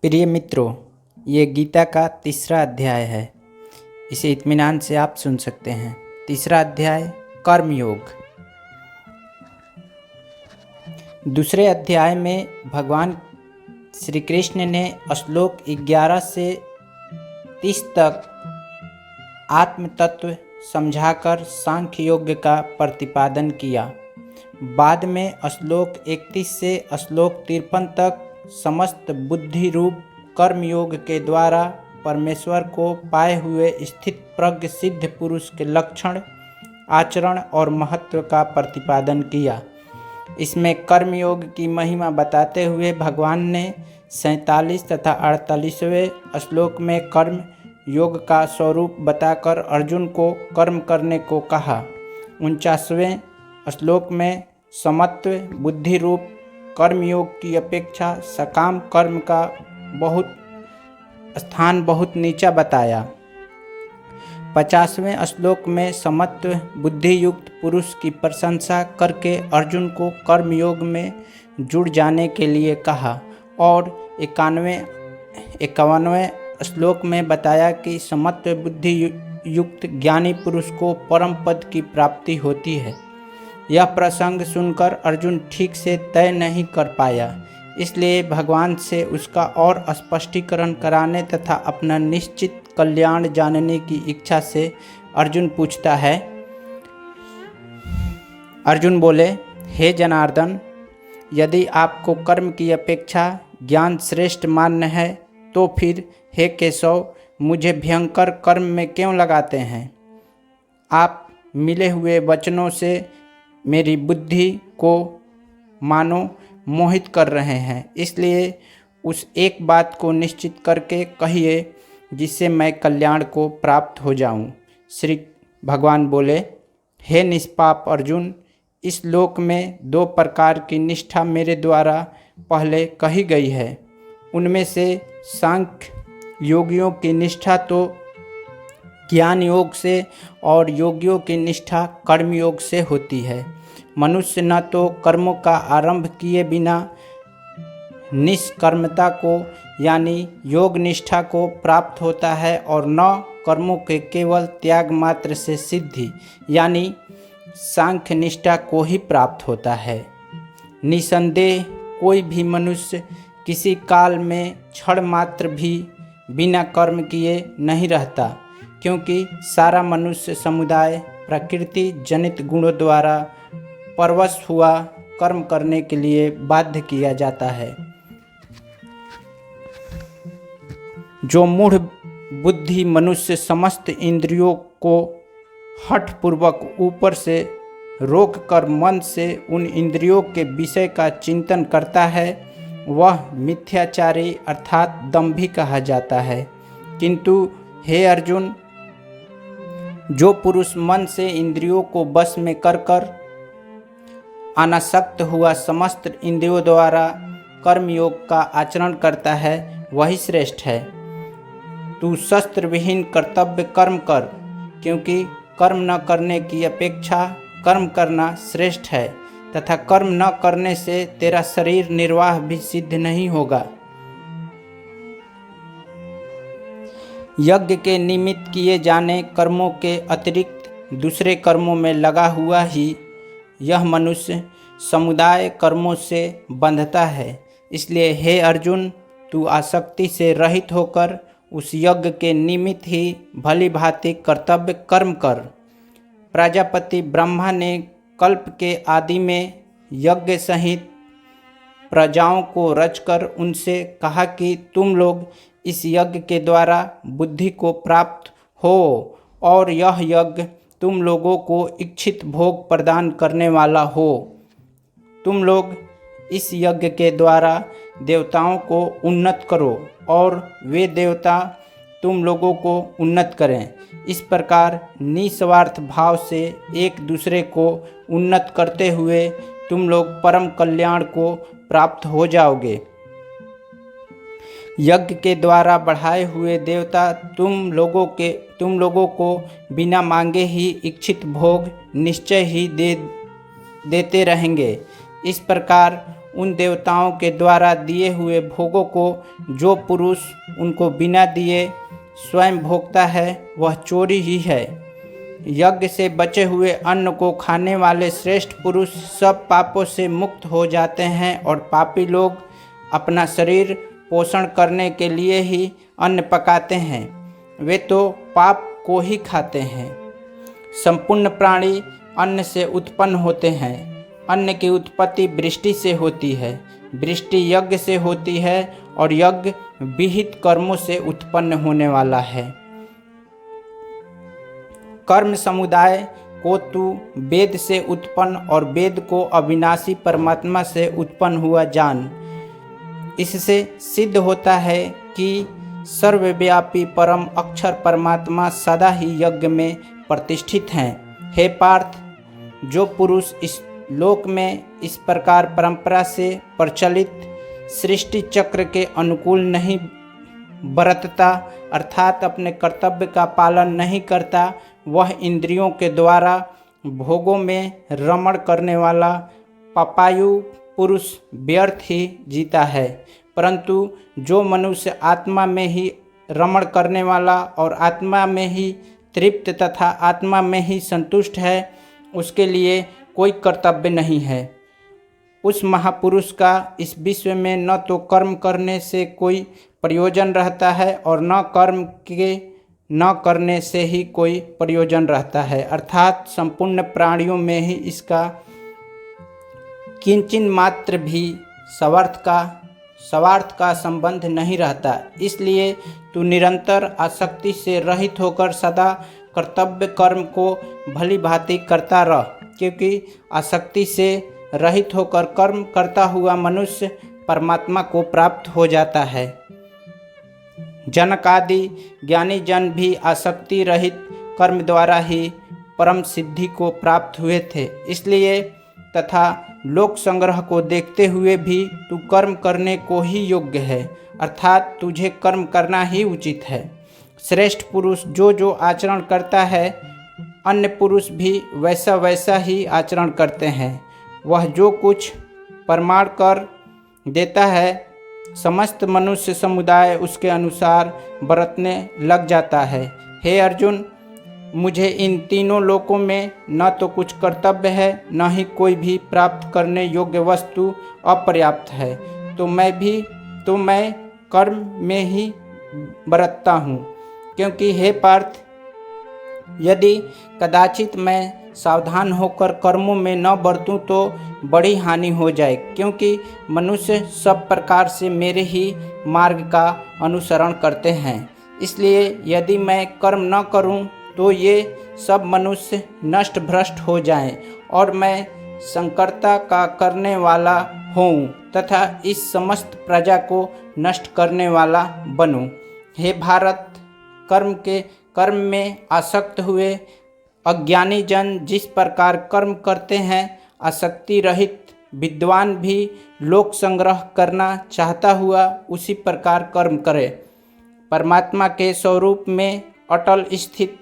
प्रिय मित्रों, ये गीता का तीसरा अध्याय है। इसे इत्मीनान से आप सुन सकते हैं। तीसरा अध्याय कर्मयोग। दूसरे अध्याय में भगवान श्री कृष्ण ने श्लोक 11 से 30 तक आत्म तत्व समझाकर सांख्य योग का प्रतिपादन किया। बाद में श्लोक 31 से श्लोक 53 तक समस्त बुद्धि रूप कर्मयोग के द्वारा परमेश्वर को पाए हुए स्थित प्रज्ञ सिद्ध पुरुष के लक्षण, आचरण और महत्व का प्रतिपादन किया। इसमें कर्मयोग की महिमा बताते हुए भगवान ने 47 तथा 48वें श्लोक में कर्म योग का स्वरूप बताकर अर्जुन को कर्म करने को कहा। 49वें श्लोक में समत्व बुद्धि रूप कर्मयोग की अपेक्षा सकाम कर्म का स्थान बहुत नीचा बताया। 50वें श्लोक में समत्व बुद्धि युक्त पुरुष की प्रशंसा करके अर्जुन को कर्मयोग में जुड़ जाने के लिए कहा और 51वें श्लोक में बताया कि समत्व बुद्धि युक्त ज्ञानी पुरुष को परम पद की प्राप्ति होती है। यह प्रसंग सुनकर अर्जुन ठीक से तय नहीं कर पाया, इसलिए भगवान से उसका और स्पष्टीकरण कराने तथा अपना निश्चित कल्याण जानने की इच्छा से अर्जुन पूछता है। अर्जुन बोले, हे जनार्दन, यदि आपको कर्म की अपेक्षा ज्ञान श्रेष्ठ मान्य है तो फिर हे केशव, मुझे भयंकर कर्म में क्यों लगाते हैं? आप मिले हुए वचनों से मेरी बुद्धि को मानो मोहित कर रहे हैं, इसलिए उस एक बात को निश्चित करके कहिए जिससे मैं कल्याण को प्राप्त हो जाऊं। श्री भगवान बोले, हे निष्पाप अर्जुन, इस लोक में 2 प्रकार की निष्ठा मेरे द्वारा पहले कही गई है। उनमें से सांख्य योगियों की निष्ठा तो ज्ञान योग से और योगियों की निष्ठा कर्म योग से होती है। मनुष्य न तो कर्मों का आरंभ किए बिना निष्कर्मता को यानी योग निष्ठा को प्राप्त होता है और न कर्मों के केवल त्याग मात्र से सिद्धि यानी सांख्य निष्ठा को ही प्राप्त होता है। निसंदेह कोई भी मनुष्य किसी काल में क्षण मात्र भी बिना कर्म किए नहीं रहता, क्योंकि सारा मनुष्य समुदाय प्रकृति जनित गुणों द्वारा परवश हुआ कर्म करने के लिए बाध्य किया जाता है। जो मूढ़ बुद्धि मनुष्य समस्त इंद्रियों को हठपूर्वक ऊपर से रोककर मन से उन इंद्रियों के विषय का चिंतन करता है, वह मिथ्याचारी अर्थात दंभी कहा जाता है। किंतु हे अर्जुन, जो पुरुष मन से इंद्रियों को वश में कर अनासक्त हुआ समस्त इंद्रियों द्वारा कर्मयोग का आचरण करता है, वही श्रेष्ठ है। तू शस्त्र विहीन कर्तव्य कर्म कर, क्योंकि कर्म न करने की अपेक्षा कर्म करना श्रेष्ठ है तथा कर्म न करने से तेरा शरीर निर्वाह भी सिद्ध नहीं होगा। यज्ञ के निमित्त किए जाने कर्मों के अतिरिक्त दूसरे कर्मों में लगा हुआ ही यह मनुष्य समुदाय कर्मों से बंधता है। इसलिए हे अर्जुन, तू आसक्ति से रहित होकर उस यज्ञ के निमित्त ही भली भांति कर्तव्य कर्म कर। प्रजापति ब्रह्मा ने कल्प के आदि में यज्ञ सहित प्रजाओं को रचकर उनसे कहा कि तुम लोग इस यज्ञ के द्वारा बुद्धि को प्राप्त हो और यह यज्ञ तुम लोगों को इच्छित भोग प्रदान करने वाला हो। तुम लोग इस यज्ञ के द्वारा देवताओं को उन्नत करो और वे देवता तुम लोगों को उन्नत करें। इस प्रकार निस्वार्थ भाव से एक दूसरे को उन्नत करते हुए तुम लोग परम कल्याण को प्राप्त हो जाओगे। यज्ञ के द्वारा बढ़ाए हुए देवता तुम लोगों को बिना मांगे ही इच्छित भोग निश्चय ही देते रहेंगे। इस प्रकार उन देवताओं के द्वारा दिए हुए भोगों को जो पुरुष उनको बिना दिए स्वयं भोगता है वह चोरी ही है। यज्ञ से बचे हुए अन्न को खाने वाले श्रेष्ठ पुरुष सब पापों से मुक्त हो जाते हैं और पापी लोग अपना शरीर पोषण करने के लिए ही अन्न पकाते हैं, वे तो पाप को ही खाते हैं। संपूर्ण प्राणी अन्न से उत्पन्न होते हैं। अन्न की उत्पत्ति वृष्टि से होती है, वृष्टि यज्ञ से होती है और यज्ञ विहित कर्मों से उत्पन्न होने वाला है। कर्म समुदाय को तू वेद से उत्पन्न और वेद को अविनाशी परमात्मा से उत्पन्न हुआ जान। इससे सिद्ध होता है कि सर्वव्यापी परम अक्षर परमात्मा सदा ही यज्ञ में प्रतिष्ठित हैं। हे पार्थ, जो पुरुष इस लोक में इस प्रकार परंपरा से प्रचलित सृष्टि चक्र के अनुकूल नहीं बरतता अर्थात अपने कर्तव्य का पालन नहीं करता, वह इंद्रियों के द्वारा भोगों में रमण करने वाला पापायु पुरुष व्यर्थ ही जीता है। परंतु जो मनुष्य आत्मा में ही रमण करने वाला और आत्मा में ही तृप्त तथा आत्मा में ही संतुष्ट है, उसके लिए कोई कर्तव्य नहीं है। उस महापुरुष का इस विश्व में न तो कर्म करने से कोई प्रयोजन रहता है और न कर्म के न करने से ही कोई प्रयोजन रहता है, अर्थात संपूर्ण प्राणियों में ही इसका किंचिन मात्र भी स्वार्थ का संबंध नहीं रहता। इसलिए तू निरंतर आसक्ति से रहित होकर सदा कर्तव्य कर्म को भली भांति करता रह, क्योंकि आसक्ति से रहित होकर कर्म करता हुआ मनुष्य परमात्मा को प्राप्त हो जाता है। जनक आदि ज्ञानी जन भी आसक्ति रहित कर्म द्वारा ही परम सिद्धि को प्राप्त हुए थे। इसलिए तथा लोक संग्रह को देखते हुए भी तू कर्म करने को ही योग्य है, अर्थात तुझे कर्म करना ही उचित है। श्रेष्ठ पुरुष जो जो आचरण करता है, अन्य पुरुष भी वैसा वैसा ही आचरण करते हैं। वह जो कुछ प्रमाण कर देता है, समस्त मनुष्य समुदाय उसके अनुसार बरतने लग जाता है। हे अर्जुन, मुझे इन तीनों लोकों में न तो कुछ कर्तव्य है, न ही कोई भी प्राप्त करने योग्य वस्तु अपर्याप्त है, तो मैं कर्म में ही बरतता हूँ। क्योंकि हे पार्थ, यदि कदाचित मैं सावधान होकर कर्मों में न बरतूं तो बड़ी हानि हो जाए, क्योंकि मनुष्य सब प्रकार से मेरे ही मार्ग का अनुसरण करते हैं। इसलिए यदि मैं कर्म न करूं तो ये सब मनुष्य नष्ट भ्रष्ट हो जाएं और मैं संकर्ता का करने वाला होऊं तथा इस समस्त प्रजा को नष्ट करने वाला बनूं। हे भारत, कर्म में आसक्त हुए अज्ञानी जन जिस प्रकार कर्म करते हैं, आसक्ति रहित विद्वान भी लोक संग्रह करना चाहता हुआ उसी प्रकार कर्म करे। परमात्मा के स्वरूप में अटल स्थित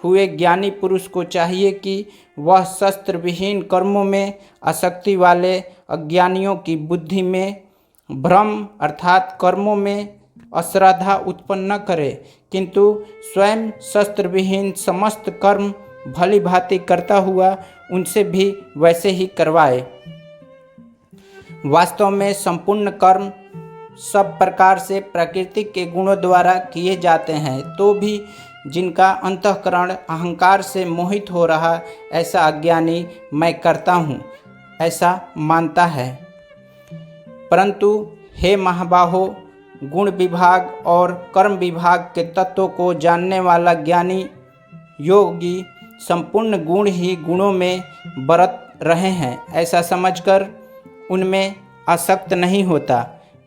हुए ज्ञानी पुरुष को चाहिए कि वह शस्त्र विहीन कर्मों में आसक्ति वाले अज्ञानियों की बुद्धि में भ्रम अर्थात कर्मों में अश्रद्धा उत्पन्न न करे, किंतु स्वयं शस्त्र विहीन समस्त कर्म भली भांति करता हुआ उनसे भी वैसे ही करवाए। वास्तव में संपूर्ण कर्म सब प्रकार से प्रकृति के गुणों द्वारा किए जाते हैं, तो भी जिनका अंतःकरण अहंकार से मोहित हो रहा ऐसा अज्ञानी मैं करता हूँ ऐसा मानता है। परंतु हे महाबाहो, गुण विभाग और कर्म विभाग के तत्वों को जानने वाला ज्ञानी योगी संपूर्ण गुण ही गुणों में बरत रहे हैं ऐसा समझकर उनमें आसक्त नहीं होता।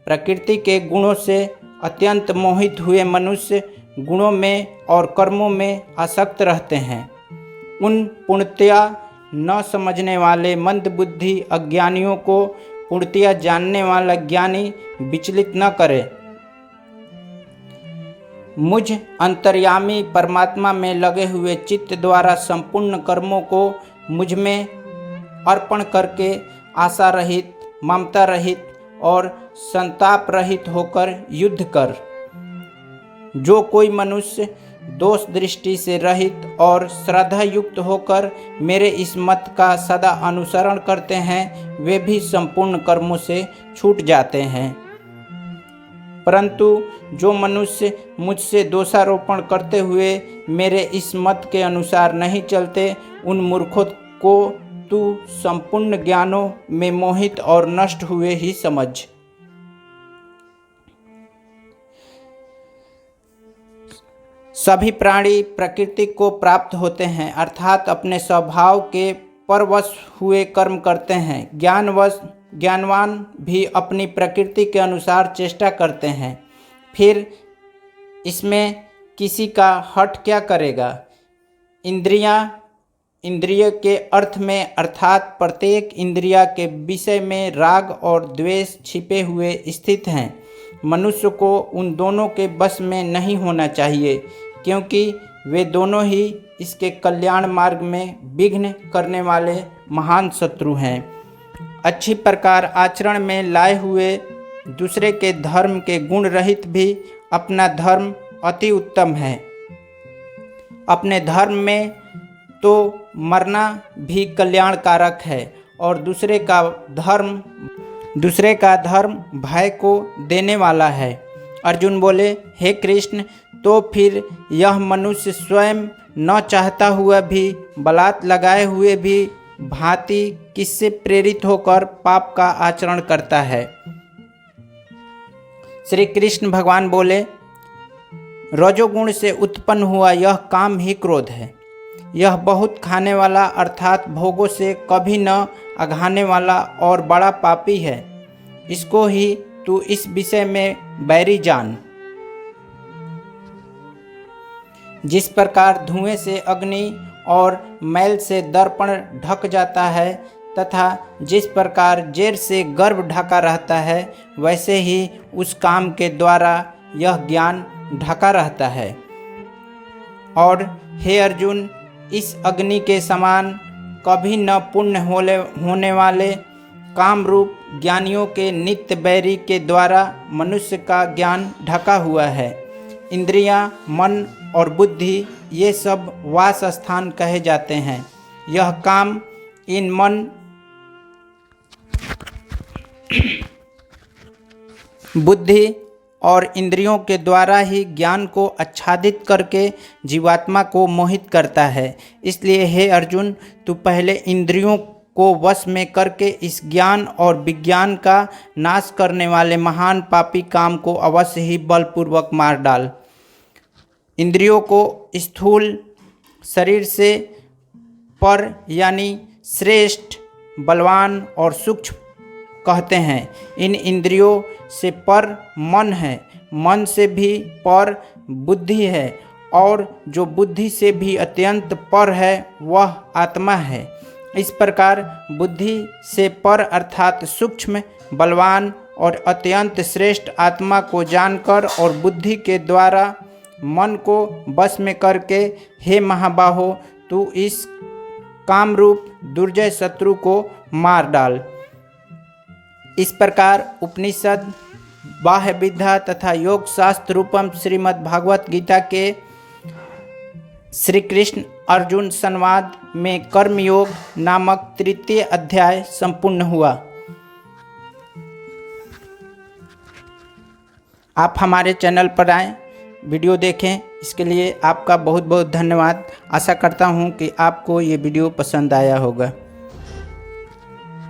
प्रकृति के गुणों से अत्यंत मोहित हुए मनुष्य गुणों में और कर्मों में आसक्त रहते हैं। उन पूर्णतया न समझने वाले मंद बुद्धि अज्ञानियों को पूर्णतया जानने वाला ज्ञानी विचलित न करे। मुझ अंतर्यामी परमात्मा में लगे हुए चित्त द्वारा संपूर्ण कर्मों को मुझ में अर्पण करके आशा रहित ममता रहित और संताप रहित होकर युद्ध कर। जो कोई मनुष्य दोष दृष्टि से रहित और श्रद्धा युक्त होकर मेरे इस मत का सदा अनुसरण करते हैं, वे भी संपूर्ण कर्मों से छूट जाते हैं। परंतु जो मनुष्य मुझसे दोषारोपण करते हुए मेरे इस मत के अनुसार नहीं चलते, उन मूर्खों को तू संपूर्ण ज्ञानों में मोहित और नष्ट हुए ही समझ। सभी प्राणी प्रकृति को प्राप्त होते हैं, अर्थात अपने स्वभाव के परवश हुए कर्म करते हैं। ज्ञानवान भी अपनी प्रकृति के अनुसार चेष्टा करते हैं, फिर इसमें किसी का हठ क्या करेगा। इंद्रिय के अर्थ में अर्थात प्रत्येक इंद्रिया के विषय में राग और द्वेष छिपे हुए स्थित हैं। मनुष्य को उन दोनों के बस में नहीं होना चाहिए, क्योंकि वे दोनों ही इसके कल्याण मार्ग में विघ्न करने वाले महान शत्रु हैं। अच्छी प्रकार आचरण में लाए हुए दूसरे के धर्म के गुण रहित भी अपना धर्म अति उत्तम है। अपने धर्म में तो मरना भी कल्याणकारक है और दूसरे का धर्म भय को देने वाला है। अर्जुन बोले, हे कृष्ण, तो फिर यह मनुष्य स्वयं न चाहता हुआ भी बलात् लगाए हुए भी भांति किससे प्रेरित होकर पाप का आचरण करता है। श्री कृष्ण भगवान बोले, रजोगुण से उत्पन्न हुआ यह काम ही क्रोध है। यह बहुत खाने वाला अर्थात भोगों से कभी न अघाने वाला और बड़ा पापी है। इसको ही तू इस विषय में बैरी जान। जिस प्रकार धुएं से अग्नि और मैल से दर्पण ढक जाता है तथा जिस प्रकार जेर से गर्भ ढका रहता है, वैसे ही उस काम के द्वारा यह ज्ञान ढका रहता है। और हे अर्जुन, इस अग्नि के समान कभी न पूर्ण होने वाले काम रूप ज्ञानियों के नित्य बैरी के द्वारा मनुष्य का ज्ञान ढका हुआ है। इंद्रियां, मन और बुद्धि ये सब वास स्थान कहे जाते हैं। यह काम इन मन, बुद्धि और इंद्रियों के द्वारा ही ज्ञान को आच्छादित करके जीवात्मा को मोहित करता है। इसलिए हे अर्जुन, तू पहले इंद्रियों को वश में करके इस ज्ञान और विज्ञान का नाश करने वाले महान पापी काम को अवश्य ही बलपूर्वक मार डाल। इंद्रियों को स्थूल शरीर से पर यानी श्रेष्ठ, बलवान और सूक्ष्म कहते हैं। इन इंद्रियों से पर मन है, मन से भी पर बुद्धि है, और जो बुद्धि से भी अत्यंत पर है वह आत्मा है। इस प्रकार बुद्धि से पर अर्थात सूक्ष्म, बलवान और अत्यंत श्रेष्ठ आत्मा को जानकर और बुद्धि के द्वारा मन को बस में करके, हे महाबाहो, तू इस कामरूप दुर्जय शत्रु को मार डाल। इस प्रकार उपनिषद, बाह्य विद्या तथा योग शास्त्र रूपम श्रीमद् भागवत गीता के श्री कृष्ण अर्जुन संवाद में कर्मयोग नामक तृतीय अध्याय संपूर्ण हुआ। आप हमारे चैनल पर आएं, वीडियो देखें, इसके लिए आपका बहुत बहुत धन्यवाद। आशा करता हूं कि आपको ये वीडियो पसंद आया होगा।